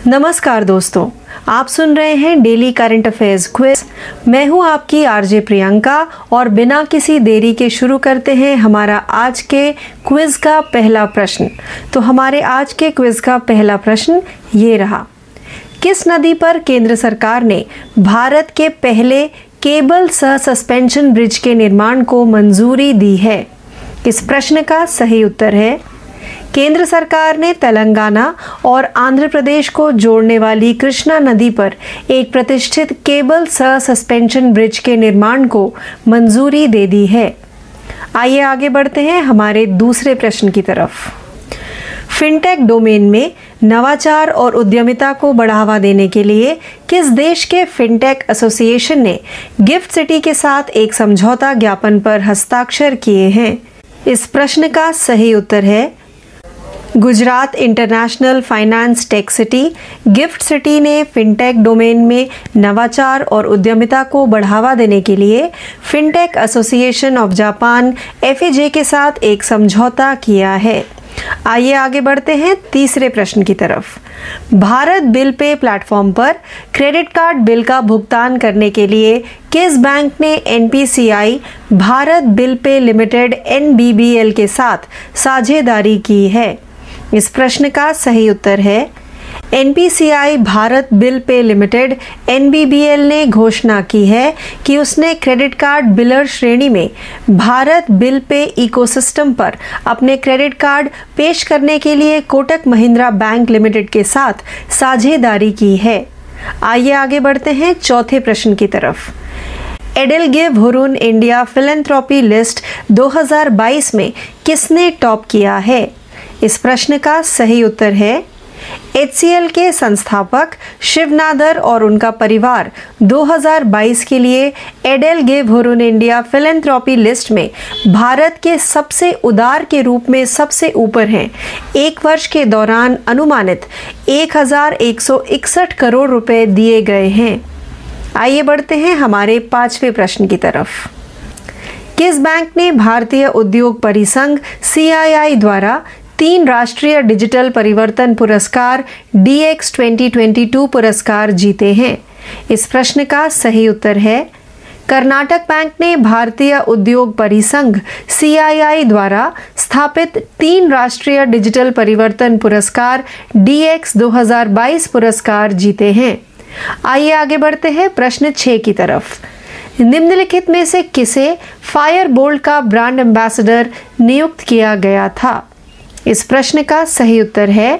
नमस्कार दोस्तों, आप सुन रहे हैं डेली करंट अफेयर्स क्विज। मैं हूं आपकी आरजे प्रियंका और बिना किसी देरी के शुरू करते हैं हमारा आज के क्विज का पहला प्रश्न। तो हमारे आज के क्विज का पहला प्रश्न ये रहा, किस नदी पर केंद्र सरकार ने भारत के पहले केबल सह सस्पेंशन ब्रिज के निर्माण को मंजूरी दी है? इस प्रश्न का सही उत्तर है केंद्र सरकार ने तेलंगाना और आंध्र प्रदेश को जोड़ने वाली कृष्णा नदी पर एक प्रतिष्ठित केबल सह सस्पेंशन ब्रिज के निर्माण को मंजूरी दे दी है। आइए आगे बढ़ते हैं हमारे दूसरे प्रश्न की तरफ। फिनटेक डोमेन में नवाचार और उद्यमिता को बढ़ावा देने के लिए किस देश के फिनटेक एसोसिएशन ने गिफ्ट सिटी के साथ एक समझौता ज्ञापन पर हस्ताक्षर किए हैं? इस प्रश्न का सही उत्तर है Gujarat international finance tech city. Gift city ने फिनटेक डोमेन में नवाचार और उद्यमिता को बढ़ावा देने के लिए fintech association of Japan FAJ के साथ एक समझौता किया है। आइए आगे बढ़ते हैं तीसरे प्रश्न की तरफ। भारत बिल पे प्लेटफॉर्म पर क्रेडिट कार्ड बिल का भुगतान करने के लिए किस बैंक ने NPCI Bharat bill pay limited NBBL के साथ साझेदारी की है? इस प्रश्न का सही उत्तर है NPCI Bharat bill pay limited NBBL ने घोषणा की है कि उसने क्रेडिट कार्ड बिलर श्रेणी में भारत बिल पे इकोसिस्टम पर अपने क्रेडिट कार्ड पेश करने के लिए कोटक महिंद्रा बैंक लिमिटेड के साथ साझेदारी की है। आइए आगे बढ़ते हैं चौथे प्रश्न की तरफ। EdelGive Hurun India philanthropy list 2022 में किसने टॉप किया है? इस प्रश्न का सही उत्तर है HCL के संस्थापक शिवनादर और उनका परिवार 2022 के लिए EdelGive Hurun India philanthropy list में भारत के सबसे उदार के रूप में सबसे ऊपर हैं। एक वर्ष के दौरान अनुमानित 1161 करोड़ रुपए दिए गए हैं। आइए बढ़ते हैं हमारे पांचवें प्रश्न की तरफ। किस बैंक ने भारतीय उद्योग परिसंघ CII द्वारा 3 राष्ट्रीय डिजिटल परिवर्तन पुरस्कार DX 2022 पुरस्कार जीते हैं? इस प्रश्न का सही उत्तर है कर्नाटक बैंक ने भारतीय उद्योग परिसंघ CII द्वारा स्थापित 3 राष्ट्रीय डिजिटल परिवर्तन पुरस्कार DX 2022 पुरस्कार जीते हैं। आइए आगे बढ़ते हैं प्रश्न 6 की तरफ। निम्नलिखित में से किसे फायर बोल्ट का ब्रांड एम्बेसडर नियुक्त किया गया था? इस प्रश्न का सही उत्तर है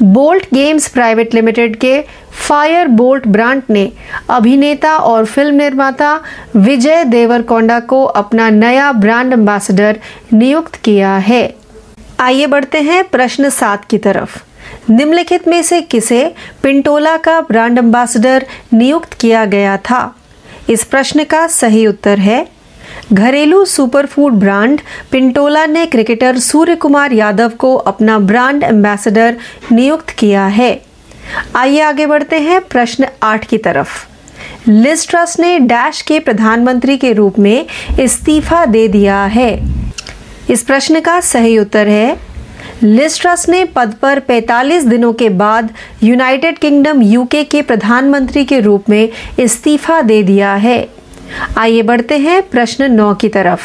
बोल्ट गेम्स प्राइवेट लिमिटेड के फायर बोल्ट ब्रांड ने अभिनेता और फिल्म निर्माता विजय देवरकोंडा को अपना नया ब्रांड एम्बेसडर नियुक्त किया है। आइए बढ़ते हैं प्रश्न 7 की तरफ। निम्नलिखित में से किसे पिंटोला का ब्रांड एम्बेसडर नियुक्त किया गया था? इस प्रश्न का सही उत्तर है घरेलू सुपरफूड ब्रांड पिंटोला ने क्रिकेटर सूर्य कुमार यादव को अपना ब्रांड एम्बेसडर नियुक्त किया है। आइए आगे बढ़ते हैं प्रश्न 8 की तरफ। लिज ट्रस ने डैश के प्रधानमंत्री के रूप में इस्तीफा दे दिया है। इस प्रश्न का सही उत्तर है लिज ट्रस ने पद पर 45 दिनों के बाद यूनाइटेड किंगडम UK के प्रधानमंत्री के रूप में इस्तीफा दे दिया है। आइए बढ़ते हैं प्रश्न 9 की तरफ।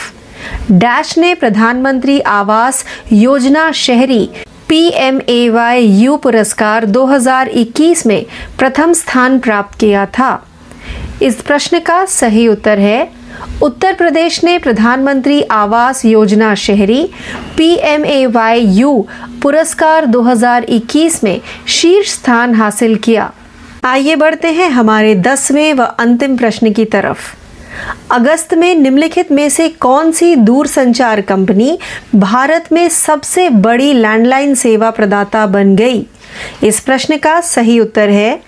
डैश ने प्रधानमंत्री आवास योजना शहरी PMAY पुरस्कार 2021 में प्रथम स्थान प्राप्त किया था। इस प्रश्न का सही उत्तर है उत्तर प्रदेश ने प्रधानमंत्री आवास योजना शहरी PMAY पुरस्कार 2021 में शीर्ष स्थान हासिल किया। आइए बढ़ते हैं हमारे 10वें व अंतिम प्रश्न की तरफ। अगस्त में निम्नलिखित में से कौन सी दूरसंचार कंपनी भारत में सबसे बड़ी लैंडलाइन सेवा प्रदाता बन गई? इस प्रश्न का सही उत्तर है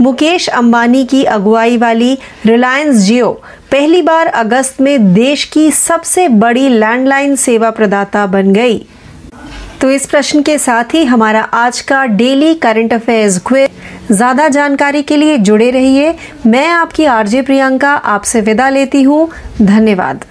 मुकेश अंबानी की अगुवाई वाली रिलायंस जियो पहली बार अगस्त में देश की सबसे बड़ी लैंडलाइन सेवा प्रदाता बन गई। तो इस प्रश्न के साथ ही हमारा आज का डेली करंट अफेयर्स क्विज। ज़्यादा जानकारी के लिए जुड़े रहिए। मैं आपकी आरजे प्रियंका आपसे विदा लेती हूँ। धन्यवाद।